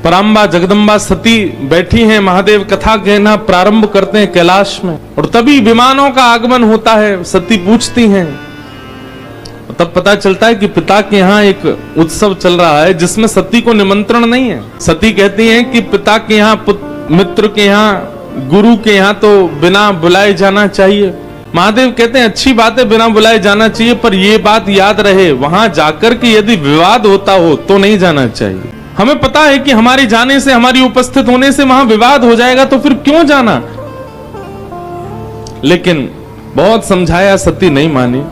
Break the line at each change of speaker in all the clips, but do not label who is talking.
पराम्बा जगदम्बा सती बैठी हैं, महादेव कथा कहना प्रारंभ करते हैं कैलाश में, और तभी विमानों का आगमन होता है। सती पूछती हैं, तब पता चलता है कि पिता के यहाँ एक उत्सव चल रहा है जिसमें सती को निमंत्रण नहीं है। सती कहती हैं कि पिता के यहाँ, मित्र के यहाँ, गुरु के यहाँ तो बिना बुलाए जाना चाहिए। महादेव कहते हैं अच्छी बात है, बिना बुलाए जाना चाहिए, पर यह बात याद रहे वहां जाकर के यदि विवाद होता हो तो नहीं जाना चाहिए। हमें पता है कि हमारे जाने से, हमारी उपस्थित होने से वहां विवाद हो जाएगा, तो फिर क्यों जाना। लेकिन बहुत समझाया, सती नहीं मानी।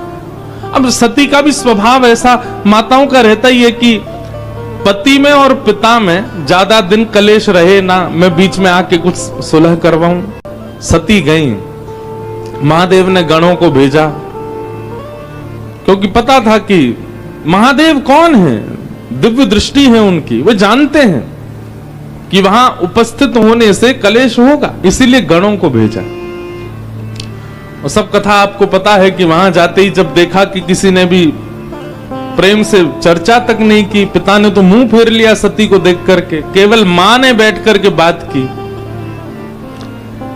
अब सती का भी स्वभाव ऐसा माताओं का रहता ही है कि पति में और पिता में ज्यादा दिन कलेश रहे ना, मैं बीच में आके कुछ सुलह करवाऊं। सती गई, महादेव ने गणों को भेजा, क्योंकि पता था कि महादेव कौन है, दिव्य दृष्टि है उनकी, वे जानते हैं कि वहां उपस्थित होने से कलेश होगा, इसीलिए गणों को भेजा। और सब कथा आपको पता है कि वहां जाते ही जब देखा कि किसी ने भी प्रेम से चर्चा तक नहीं की, पिता ने तो मुंह फेर लिया सती को देख करके, केवल मां ने बैठ करके बात की।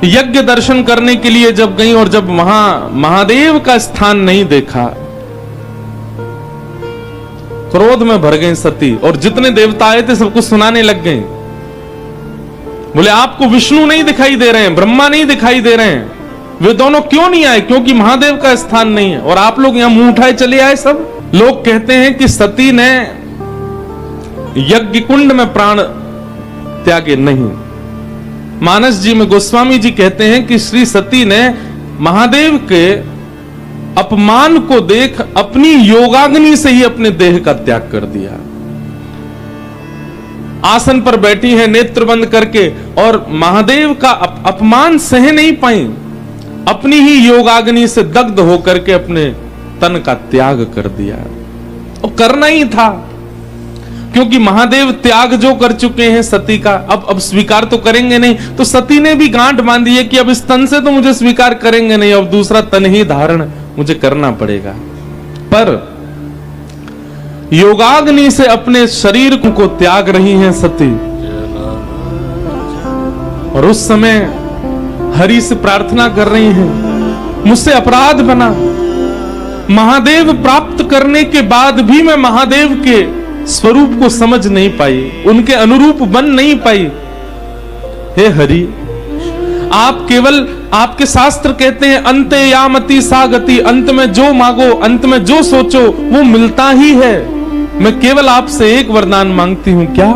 यज्ञ दर्शन करने के लिए जब गई और जब वहां महादेव का स्थान नहीं देखा, क्रोध में भर गई सती, और जितने देवता आए थे सबको सुनाने लग गए। बोले आपको विष्णु नहीं दिखाई दे रहे हैं, ब्रह्मा नहीं दिखाई दे रहे हैं, वे दोनों क्यों नहीं आए? क्योंकि महादेव का स्थान नहीं है, और आप लोग यहां मुंह उठाए चले आए सब। लोग कहते हैं कि सती ने यज्ञ कुंड में प्राण त्यागे नहीं। मानस जी में गोस्वामी जी कहते हैं कि श्री सती ने महादेव के अपमान को देख अपनी योगाग्नि से ही अपने देह का त्याग कर दिया। आसन पर बैठी है नेत्र बंद करके, और महादेव का अपमान सह नहीं पाई, अपनी ही योगाग्नि से दग्ध होकर के अपने तन का त्याग कर दिया। और करना ही था, क्योंकि महादेव त्याग जो कर चुके हैं सती का, अब स्वीकार तो करेंगे नहीं। तो सती ने भी गांठ बांधी है कि अब इस तन से तो मुझे स्वीकार करेंगे नहीं, अब दूसरा तन ही धारण मुझे करना पड़ेगा। पर योगाग्नि से अपने शरीर को त्याग रही हैं सती, और उस समय हरि से प्रार्थना कर रही हैं, मुझसे अपराध बना, महादेव प्राप्त करने के बाद भी मैं महादेव के स्वरूप को समझ नहीं पाई, उनके अनुरूप बन नहीं पाई। हे हरि, आप केवल, आपके शास्त्र कहते हैं अंते यामति सा गति, अंत में जो मांगो, अंत में जो सोचो वो मिलता ही है। मैं केवल आपसे एक वरदान मांगती हूं, क्या?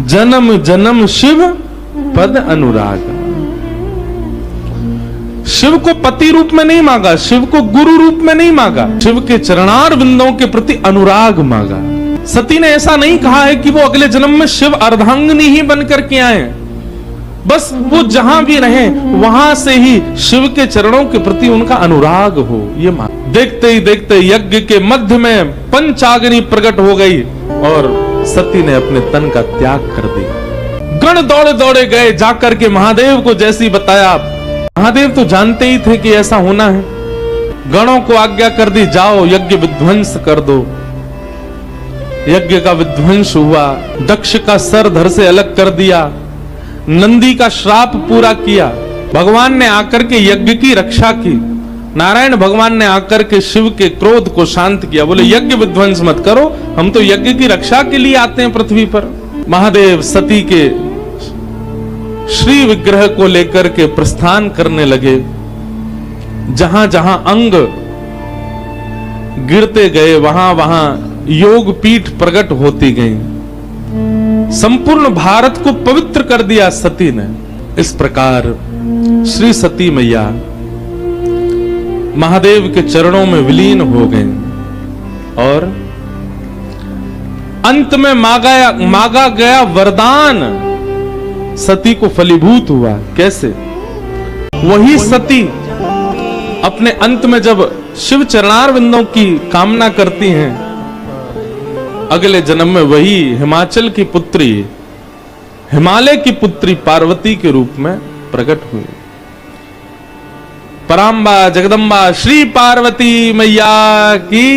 जन्म जन्म शिव पद अनुराग। शिव को पति रूप में नहीं मांगा, शिव को गुरु रूप में नहीं मांगा, शिव के चरणार बिंदों के प्रति अनुराग मांगा। सती ने ऐसा नहीं कहा है कि वो अगले जन्म में शिव अर्धांगिनी ही बनकर के आए, बस वो जहां भी रहे वहां से ही शिव के चरणों के प्रति उनका अनुराग हो, ये मांग। देखते ही देखते यज्ञ के मध्य में पंचाग्नि प्रकट हो गई और सती ने अपने तन का त्याग कर दिया। गण दौड़े दौड़े गए, जाकर के महादेव को जैसी बताया, महादेव तो जानते ही थे कि ऐसा होना है। गणों को आज्ञा कर दी, जाओ यज्ञ विध्वंस कर दो। यज्ञ का विध्वंस हुआ, दक्ष का सर धड़ से अलग कर दिया, नंदी का श्राप पूरा किया। भगवान ने आकर के यज्ञ की रक्षा की, नारायण भगवान ने आकर के शिव के क्रोध को शांत किया। बोले यज्ञ विध्वंस मत करो, हम तो यज्ञ की रक्षा के लिए आते हैं पृथ्वी पर। महादेव सती के श्री विग्रह को लेकर के प्रस्थान करने लगे। जहां जहां अंग गिरते गए वहां वहां योग पीठ प्रकट होती गई। संपूर्ण भारत को पवित्र कर दिया सती ने। इस प्रकार श्री सती मैया महादेव के चरणों में विलीन हो गई और अंत में मांगा गया वरदान सती को फलीभूत हुआ। कैसे? वही सती अपने अंत में जब शिव चरणार बिंदों की कामना करती हैं, अगले जन्म में वही हिमाचल की पुत्री, हिमालय की पुत्री पार्वती के रूप में प्रकट हुई। पराम्बा जगदम्बा श्री पार्वती मैया की,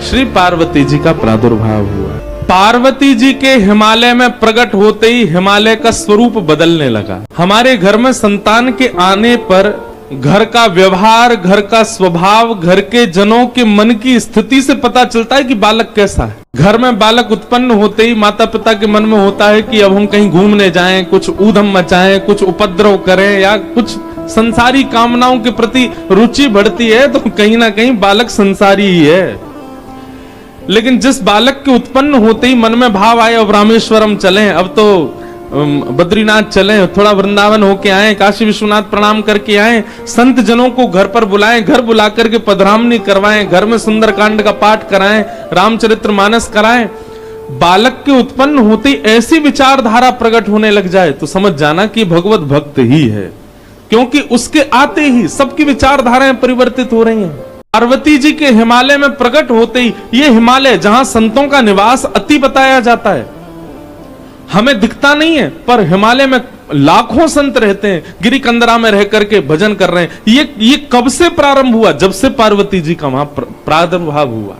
श्री पार्वती जी का प्रादुर्भाव हुआ। पार्वती जी के हिमालय में प्रकट होते ही हिमालय का स्वरूप बदलने लगा। हमारे घर में संतान के आने पर घर का व्यवहार, घर का स्वभाव, घर के जनों के मन की स्थिति से पता चलता है कि बालक कैसा है। घर में बालक उत्पन्न होते ही माता पिता के मन में होता है कि अब हम कहीं घूमने जाएं, कुछ ऊधम मचाएं, कुछ उपद्रव करें या कुछ संसारी कामनाओं के प्रति रुचि बढ़ती है तो कहीं ना कहीं बालक संसारी ही है। लेकिन जिस बालक के उत्पन्न होते ही मन में भाव आए अब रामेश्वरम चलें, अब तो बद्रीनाथ चलें, थोड़ा वृंदावन होके आए, काशी विश्वनाथ प्रणाम करके आए, संत जनों को घर पर बुलाएं, घर बुला करके पधरामनी करवाएं, घर में सुंदरकांड का पाठ कराएं, रामचरितमानस कराएं। बालक के उत्पन्न होते ही ऐसी विचारधारा प्रकट होने लग जाए तो समझ जाना कि भगवत भक्त ही है, क्योंकि उसके आते ही सबकी विचारधाराएं परिवर्तित हो रही हैं। पार्वती जी के हिमालय में प्रकट होते ही, ये हिमालय जहां संतों का निवास अति बताया जाता है, हमें दिखता नहीं है पर हिमालय में लाखों संत रहते हैं, गिरी कंदरा में रह करके भजन कर रहे हैं। ये कब से प्रारंभ हुआ? जब से पार्वती जी का वहां प्रादुर्भाव हुआ।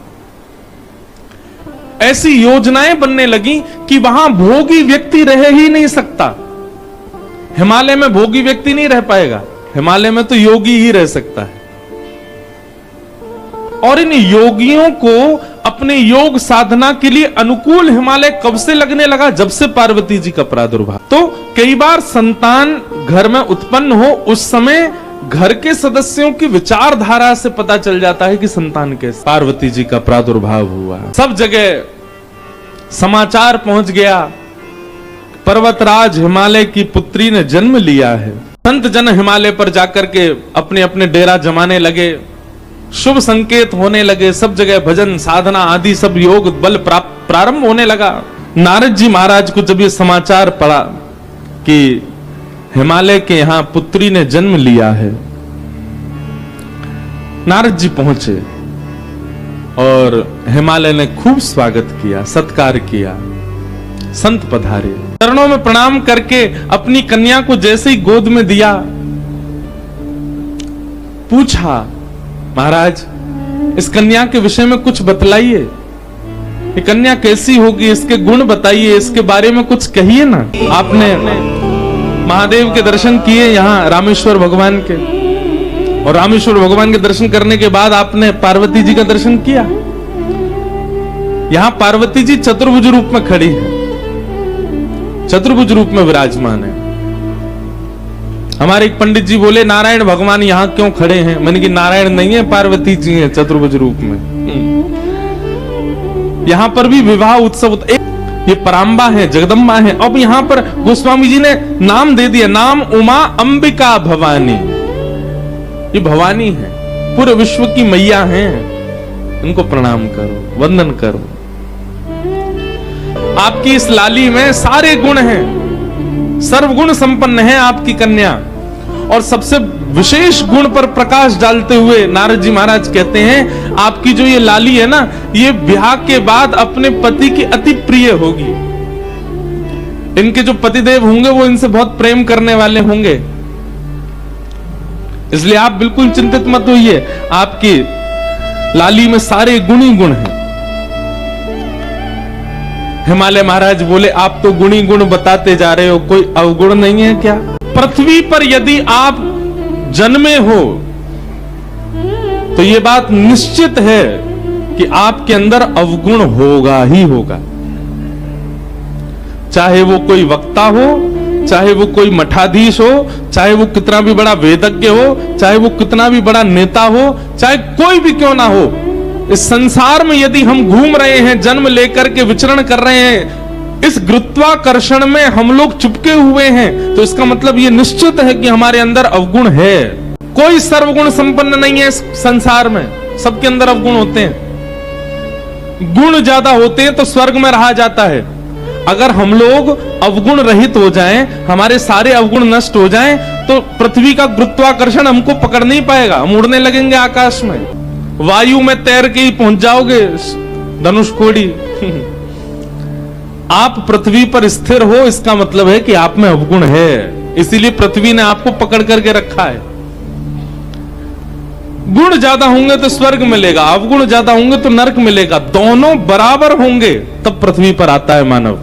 ऐसी योजनाएं बनने लगी कि वहां भोगी व्यक्ति रह ही नहीं सकता। हिमालय में भोगी व्यक्ति नहीं रह पाएगा, हिमालय में तो योगी ही रह सकता है। और इन योगियों को अपने योग साधना के लिए अनुकूल हिमालय कब से लगने लगा? जब से पार्वती जी का प्रादुर्भाव। तो कई बार संतान घर में उत्पन्न हो, उस समय घर के सदस्यों की विचारधारा से पता चल जाता है कि संतान कैसे। पार्वती जी का प्रादुर्भाव हुआ, सब जगह समाचार पहुंच गया, पर्वतराज हिमालय की पुत्री ने जन्म लिया है। संत जन हिमालय पर जाकर के अपने अपने डेरा जमाने लगे, शुभ संकेत होने लगे, सब जगह भजन साधना आदि सब योग बल प्रारंभ होने लगा। नारद जी महाराज को जब ये समाचार पड़ा कि हिमालय के यहां पुत्री ने जन्म लिया है, नारद जी पहुंचे और हिमालय ने खूब स्वागत किया, सत्कार किया। संत पधारे, चरणों में प्रणाम करके अपनी कन्या को जैसे ही गोद में दिया, पूछा महाराज इस कन्या के विषय में कुछ बतलाइए, ये कन्या कैसी होगी, इसके गुण बताइए, इसके बारे में कुछ कहिए ना। आपने महादेव के दर्शन किए यहाँ रामेश्वर भगवान के, और रामेश्वर भगवान के दर्शन करने के बाद आपने पार्वती जी का दर्शन किया। यहां पार्वती जी चतुर्भुज रूप में खड़ी है, चतुर्भुज रूप में विराजमान है। हमारे एक पंडित जी बोले नारायण भगवान यहाँ क्यों खड़े हैं? मैंने कि नारायण नहीं है, पार्वती जी हैं चतुर्भुज रूप में। यहाँ पर भी विवाह उत्सव, ये पराम्बा है, जगदम्बा है। अब यहाँ पर गोस्वामी जी ने नाम दे दिया, नाम उमा अंबिका भवानी। ये भवानी है, पूरे विश्व की मैया हैं, इनको प्रणाम करो, वंदन करो। आपकी इस लाली में सारे गुण हैं, सर्वगुण संपन्न है आपकी कन्या। और सबसे विशेष गुण पर प्रकाश डालते हुए नारद जी महाराज कहते हैं, आपकी जो ये लाली है ना, ये ब्याह के बाद अपने पति की अति प्रिय होगी। इनके जो पतिदेव होंगे वो इनसे बहुत प्रेम करने वाले होंगे, इसलिए आप बिल्कुल चिंतित मत होइए, आपकी लाली में सारे गुण ही गुण हैं। हिमालय महाराज बोले आप तो गुणी गुण बताते जा रहे हो, कोई अवगुण नहीं है क्या? पृथ्वी पर यदि आप जन्मे हो तो यह बात निश्चित है कि आपके अंदर अवगुण होगा ही होगा। चाहे वो कोई वक्ता हो, चाहे वो कोई मठाधीश हो, चाहे वो कितना भी बड़ा वेदज्ञ हो, चाहे वो कितना भी बड़ा नेता हो, चाहे कोई भी क्यों ना हो, इस संसार में यदि हम घूम रहे हैं, जन्म लेकर के विचरण कर रहे हैं, इस गुरुत्वाकर्षण में हम लोग चिपके हुए हैं, तो इसका मतलब ये निश्चित है कि हमारे अंदर अवगुण है। कोई सर्वगुण संपन्न नहीं है इस संसार में, सबके अंदर अवगुण होते हैं। गुण ज्यादा होते हैं तो स्वर्ग में रहा जाता है। अगर हम लोग अवगुण रहित हो जाएं, हमारे सारे अवगुण नष्ट हो जाएं, तो पृथ्वी का गुरुत्वाकर्षण हमको पकड़ नहीं पाएगा, हम उड़ने लगेंगे आकाश में, वायु में तैर के ही पहुंच जाओगे धनुषकोडी। आप पृथ्वी पर स्थिर हो, इसका मतलब है कि आप में अवगुण है, इसीलिए पृथ्वी ने आपको पकड़ करके रखा है। गुण ज्यादा होंगे तो स्वर्ग मिलेगा, अवगुण ज्यादा होंगे तो नरक मिलेगा। दोनों बराबर होंगे तब पृथ्वी पर आता है मानव।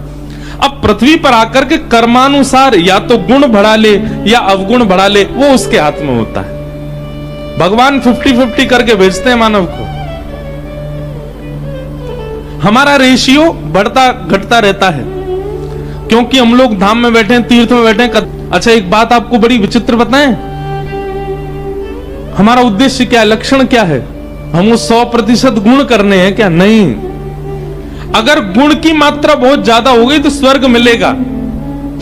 अब पृथ्वी पर आकर के कर्मानुसार या तो गुण बढ़ा ले या अवगुण बढ़ा ले, वो उसके हाथ में होता है। भगवान 50-50 करके भेजते हैं मानव को। हमारा रेशियो बढ़ता घटता रहता है, क्योंकि हम लोग धाम में बैठे हैं, तीर्थ में बैठे हैं। अच्छा, एक बात आपको बड़ी विचित्र बताएं, हमारा उद्देश्य क्या है, लक्षण क्या है? हम 100% गुण करने हैं क्या? नहीं। अगर गुण की मात्रा बहुत ज्यादा हो गई तो स्वर्ग मिलेगा,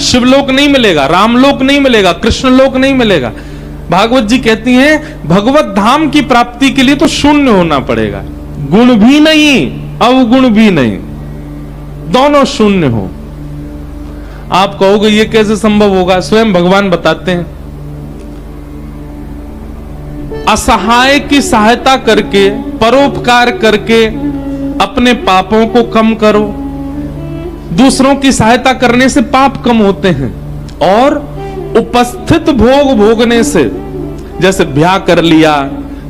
शिवलोक नहीं मिलेगा, रामलोक नहीं मिलेगा, कृष्ण लोक नहीं मिलेगा। भागवत जी कहती हैं भगवत धाम की प्राप्ति के लिए तो शून्य होना पड़ेगा, गुण भी नहीं अवगुण भी नहीं, दोनों शून्य हो। आप कहोगे ये कैसे संभव होगा? स्वयं भगवान बताते हैं, असहाय की सहायता करके, परोपकार करके अपने पापों को कम करो। दूसरों की सहायता करने से पाप कम होते हैं। और उपस्थित भोग भोगने से, जैसे ब्याह कर लिया,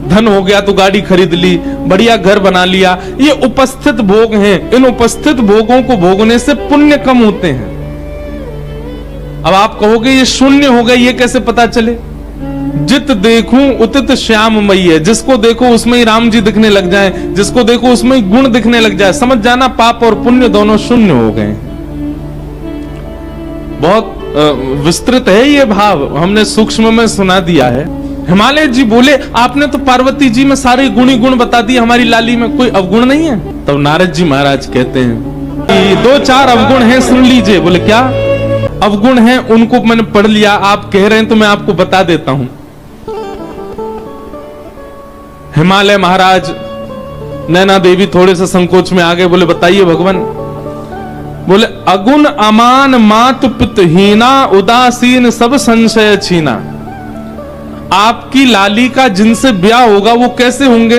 धन हो गया तो गाड़ी खरीद ली, बढ़िया घर बना लिया, ये उपस्थित भोग हैं। इन उपस्थित भोगों को भोगने से पुण्य कम होते हैं। अब आप कहोगे ये शून्य हो गए, ये कैसे पता चले? जित देखूं उतित श्याम मई है, जिसको देखो उसमें ही राम जी दिखने लग जाए, जिसको देखो उसमें ही गुण दिखने लग जाए, समझ जाना पाप और पुण्य दोनों शून्य हो गए। बहुत विस्तृत है ये भाव, हमने सूक्ष्म में सुना दिया है। हिमालय जी बोले आपने तो पार्वती जी में सारे गुणी गुण बता दिए, हमारी लाली में कोई अवगुण नहीं है? तब तो नारद जी महाराज कहते हैं 2-4 अवगुण हैं, सुन लीजिए। बोले क्या अवगुण हैं? उनको मैंने पढ़ लिया, आप कह रहे हैं तो मैं आपको बता देता हूं। हिमालय महाराज, नैना देवी थोड़े से संकोच में आ गए, बोले बताइए भगवान। बोले अगुण अमान मातु पितहीना, उदासीन सब संशय छीना। आपकी लाली का जिनसे ब्याह होगा वो कैसे होंगे?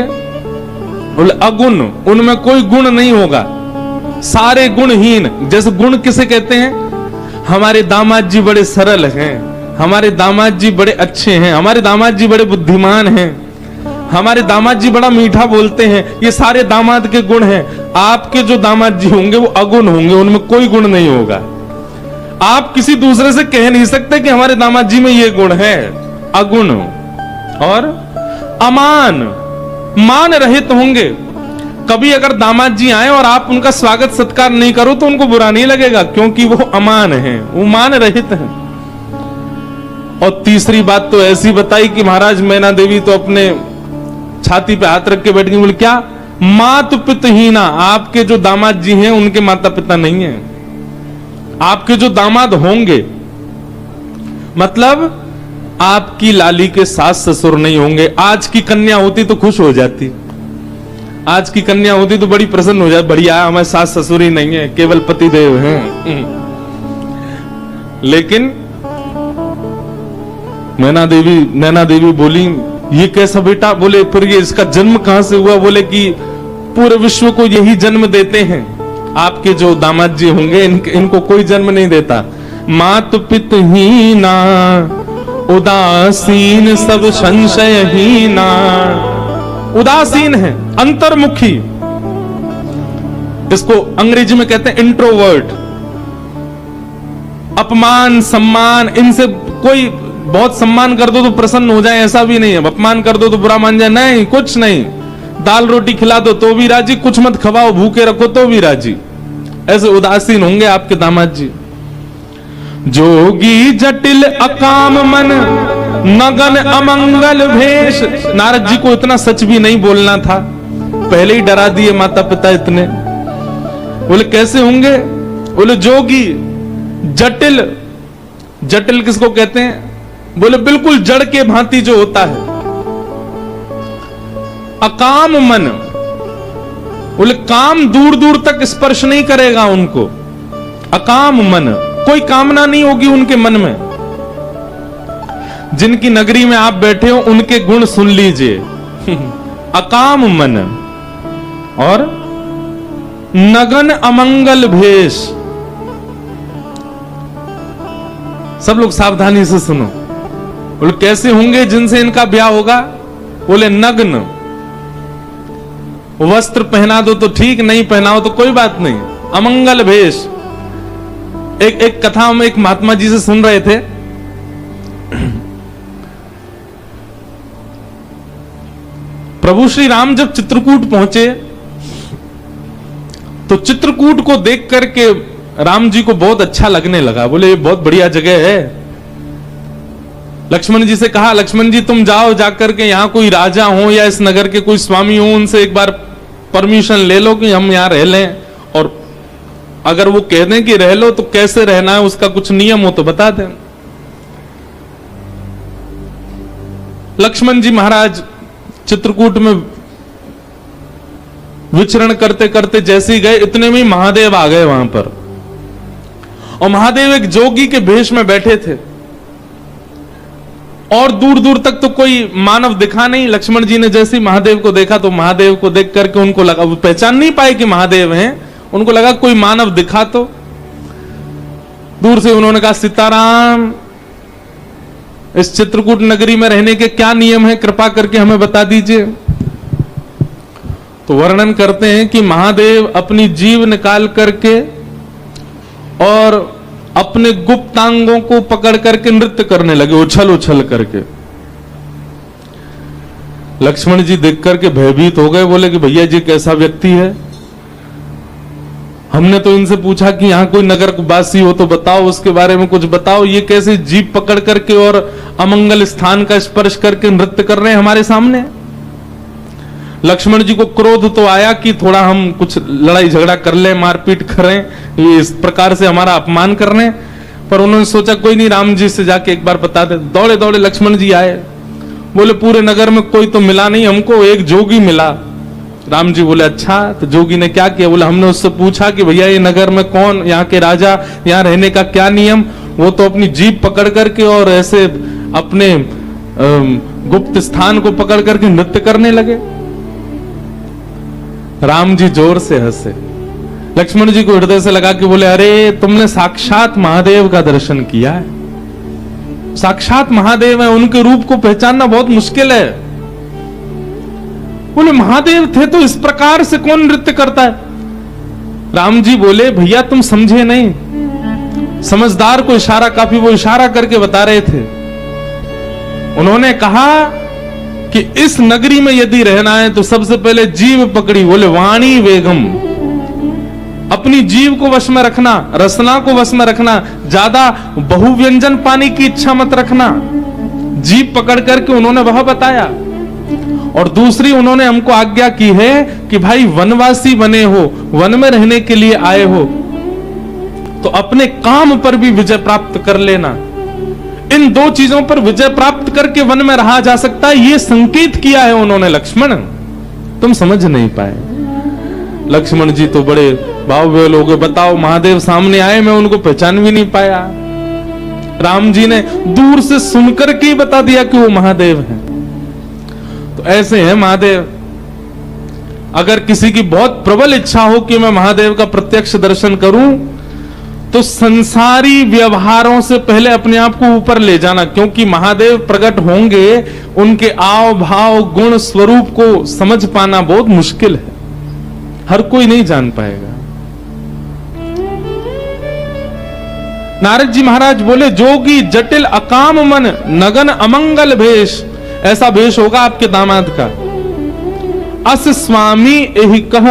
बोले अगुण, उनमें कोई गुण नहीं होगा, सारे गुणहीन। जैसे गुण किसे कहते हैं? हमारे दामाद जी बड़े सरल हैं, हमारे दामाद जी बड़े अच्छे हैं, हमारे दामाद जी बड़े बुद्धिमान हैं, हमारे दामाद जी बड़ा मीठा बोलते हैं, ये सारे दामाद के गुण हैं। आपके जो दामाद जी होंगे वो अगुण होंगे, उनमें कोई गुण नहीं होगा। आप किसी दूसरे से कह नहीं सकते कि हमारे दामाद जी में ये गुण है, अगुण। और अमान, मान रहित होंगे। कभी अगर दामाद जी आए और आप उनका स्वागत सत्कार नहीं करो तो उनको बुरा नहीं लगेगा, क्योंकि वो अमान हैं, वो मान रहित हैं। और तीसरी बात तो ऐसी बताई कि महाराज मैना देवी तो अपने छाती पे हाथ रख के बैठ गई। बोले क्या? मातु पितहीना, आपके जो दामाद जी हैं उनके माता पिता नहीं है, आपके जो दामाद होंगे, मतलब आपकी लाली के सास ससुर नहीं होंगे। आज की कन्या होती तो खुश हो जाती, आज की कन्या होती तो बड़ी प्रसन्न हो जाती, बढ़िया हमारे सास ससुर ही नहीं है, केवल पति देव हैं। लेकिन नैना देवी बोली ये कैसा बेटा? बोले फिर ये इसका जन्म कहां से हुआ? बोले कि पूरे विश्व को यही जन्म देते हैं, आपके जो दामाद जी होंगे इनको कोई जन्म नहीं देता। मातु पितहीना, उदासीन सब संशयहीना। उदासीन है, अंतर्मुखी, इसको अंग्रेजी में कहते हैं इंट्रोवर्ट। अपमान सम्मान, इनसे कोई बहुत सम्मान कर दो तो प्रसन्न हो जाए ऐसा भी नहीं है, अपमान कर दो तो बुरा मान जाए, नहीं, कुछ नहीं। दाल रोटी खिला दो तो भी राजी, कुछ मत खवाओ भूखे रखो तो भी राजी। ऐसे उदासीन होंगे आपके दामाद जी। जोगी जटिल अकाम मन, नगन अमंगल भेष। नारद जी को इतना सच भी नहीं बोलना था, पहले ही डरा दिए माता पिता इतने। बोले कैसे होंगे? बोले जोगी जटिल। जटिल किसको कहते हैं? बोले बिल्कुल जड़ के भांति जो होता है। अकाम मन, बोले काम दूर दूर तक स्पर्श नहीं करेगा उनको। अकाम मन, कोई कामना नहीं होगी उनके मन में। जिनकी नगरी में आप बैठे हो उनके गुण सुन लीजिए। अकाम मन। और नगन अमंगल भेष। सब लोग सावधानी से सुनो। बोले कैसे होंगे जिनसे इनका ब्याह होगा? बोले नग्न, वस्त्र पहना दो तो ठीक, नहीं पहनाओ तो कोई बात नहीं, अमंगल भेष। एक कथा हम एक महात्मा जी से सुन रहे थे। प्रभु श्री राम जब चित्रकूट पहुंचे तो चित्रकूट को देख करके राम जी को बहुत अच्छा लगने लगा। बोले ये बहुत बढ़िया जगह है। लक्ष्मण जी से कहा, लक्ष्मण जी तुम जाओ, जाकर के यहां कोई राजा हो या इस नगर के कोई स्वामी हो, उनसे एक बार परमिशन ले लो कि हम यहां रह लें, और अगर वो कह दें कि रह लो तो कैसे रहना है, उसका कुछ नियम हो तो बता दें। लक्ष्मण जी महाराज चित्रकूट में विचरण करते करते जैसे ही गए, इतने में महादेव आ गए वहां पर। और महादेव एक जोगी के भेष में बैठे थे और दूर दूर तक तो कोई मानव दिखा नहीं। लक्ष्मण जी ने जैसे ही महादेव को देखा तो महादेव को देख करके उनको लगा, वो पहचान नहीं पाए कि महादेव हैं, उनको लगा कोई मानव दिखा तो। दूर से उन्होंने कहा, सीताराम, इस चित्रकूट नगरी में रहने के क्या नियम है, कृपा करके हमें बता दीजिए। तो वर्णन करते हैं कि महादेव अपनी जीभ निकाल करके और अपने गुप्तांगों को पकड़ करके नृत्य करने लगे, उछल उछल करके। लक्ष्मण जी देख करके भयभीत हो गए, बोले कि भैया जी कैसा व्यक्ति है, हमने तो इनसे पूछा कि यहां कोई नगर वासी हो तो बताओ, उसके बारे में कुछ बताओ, ये कैसे जीभ पकड़ करके और अमंगल स्थान का स्पर्श करके नृत्य कर रहे हैं हमारे सामने। लक्ष्मण जी को क्रोध तो आया कि थोड़ा हम कुछ लड़ाई झगड़ा कर ले, मारपीट करें, ये इस प्रकार से हमारा अपमान कर रहे हैं, पर उन्होंने सोचा कोई नहीं, राम जी से जाके एक बार बता दे। दौड़े दौड़े लक्ष्मण जी आए, बोले पूरे नगर में कोई तो मिला नहीं हमको, एक जोगी मिला। राम जी बोले अच्छा, तो जोगी ने क्या किया? बोले हमने उससे पूछा कि भैया ये नगर में कौन, यहाँ के राजा, यहाँ रहने का क्या नियम? वो तो अपनी जीभ पकड़ करके और ऐसे अपने गुप्त स्थान को पकड़ करके नृत्य करने लगे। राम जी जोर से हंसे, लक्ष्मण जी को हृदय से लगा के बोले, अरे तुमने साक्षात महादेव का दर्शन किया है, साक्षात महादेव है, उनके रूप को पहचानना बहुत मुश्किल है। बोले महादेव थे तो इस प्रकार से कौन नृत्य करता है? राम जी बोले, भैया तुम समझे नहीं, समझदार को इशारा काफी, वो इशारा करके बता रहे थे। उन्होंने कहा कि इस नगरी में यदि रहना है तो सबसे पहले जीभ पकड़ी, बोले वाणी वेगम, अपनी जीभ को वश में रखना, रसना को वश में रखना, ज्यादा बहुव्यंजन पाने की इच्छा मत रखना। जीभ पकड़ करके उन्होंने वह बताया। और दूसरी उन्होंने हमको आज्ञा की है कि भाई वनवासी बने हो, वन में रहने के लिए आए हो, तो अपने काम पर भी विजय प्राप्त कर लेना। इन दो चीजों पर विजय प्राप्त करके वन में रहा जा सकता है, ये संकेत किया है उन्होंने। लक्ष्मण तुम समझ नहीं पाए। लक्ष्मण जी तो बड़े भाव हो गए, बताओ महादेव सामने आए, मैं उनको पहचान भी नहीं पाया। राम जी ने दूर से सुनकर के बता दिया कि वो महादेव हैं। तो ऐसे हैं महादेव। अगर किसी की बहुत प्रबल इच्छा हो कि मैं महादेव का प्रत्यक्ष दर्शन करूं, तो संसारी व्यवहारों से पहले अपने आप को ऊपर ले जाना, क्योंकि महादेव प्रकट होंगे, उनके आव भाव गुण स्वरूप को समझ पाना बहुत मुश्किल है, हर कोई नहीं जान पाएगा। नारद जी महाराज बोले, जोगी जटिल अकाम मन नगन अमंगल भेष, ऐसा भेष होगा आपके दामाद का। अस स्वामी एहि कह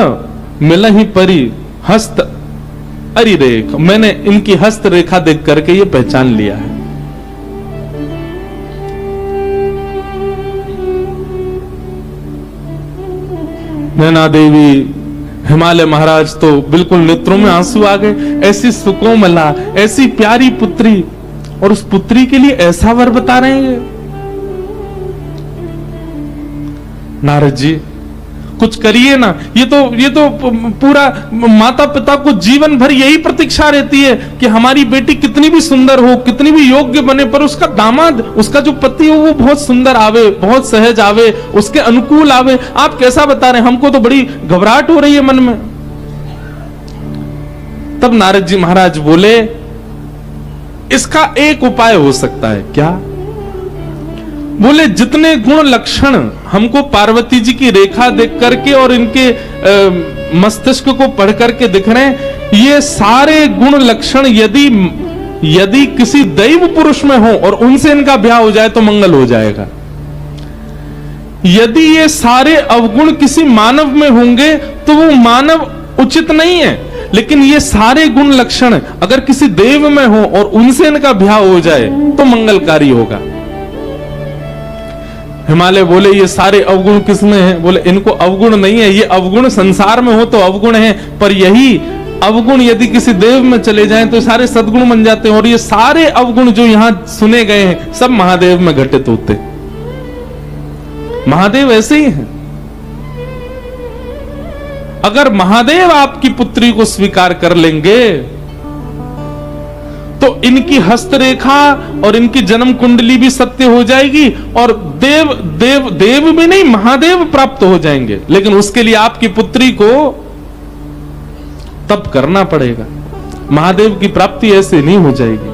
मिलहि परी हस्त अरि रेख, मैंने इनकी हस्त रेखा देख करके ये पहचान लिया है। नैना देवी, हिमालय महाराज तो बिल्कुल नेत्रों में आंसू आ गए। ऐसी सुकोमला, ऐसी प्यारी पुत्री, और उस पुत्री के लिए ऐसा वर बता रहे हैं। नारद जी कुछ करिए ना, ये तो पूरा माता पिता को जीवन भर यही प्रतीक्षा रहती है कि हमारी बेटी कितनी भी सुंदर हो, कितनी भी योग्य बने, पर उसका दामाद, उसका जो पति हो वो बहुत सुंदर आवे, बहुत सहज आवे, उसके अनुकूल आवे। आप कैसा बता रहे हैं? हमको तो बड़ी घबराहट हो रही है मन में। तब नारद जी महाराज बोले, इसका एक उपाय हो सकता है। क्या? बोले जितने गुण लक्षण हमको पार्वती जी की रेखा देख करके और इनके मस्तिष्क को पढ़ करके दिख रहे हैं, ये सारे गुण लक्षण यदि किसी दैव पुरुष में हो और उनसे इनका ब्याह हो जाए तो मंगल हो जाएगा। यदि ये सारे अवगुण किसी मानव में होंगे तो वो मानव उचित नहीं है, लेकिन ये सारे गुण लक्षण अगर किसी देव में हो और उनसे इनका ब्याह हो जाए तो मंगलकारी होगा। हिमालय बोले ये सारे अवगुण किसमें हैं? बोले इनको अवगुण नहीं है, ये अवगुण संसार में हो तो अवगुण है, पर यही अवगुण यदि किसी देव में चले जाएं तो सारे सद्गुण बन जाते हैं। और ये सारे अवगुण जो यहां सुने गए हैं सब महादेव में घटित होते। महादेव ऐसे ही हैं। अगर महादेव आपकी पुत्री को स्वीकार कर लेंगे तो इनकी हस्तरेखा और इनकी जन्म कुंडली भी सत्य हो जाएगी और देव भी नहीं महादेव प्राप्त हो जाएंगे। लेकिन उसके लिए आपकी पुत्री को तप करना पड़ेगा। महादेव की प्राप्ति ऐसे नहीं हो जाएगी।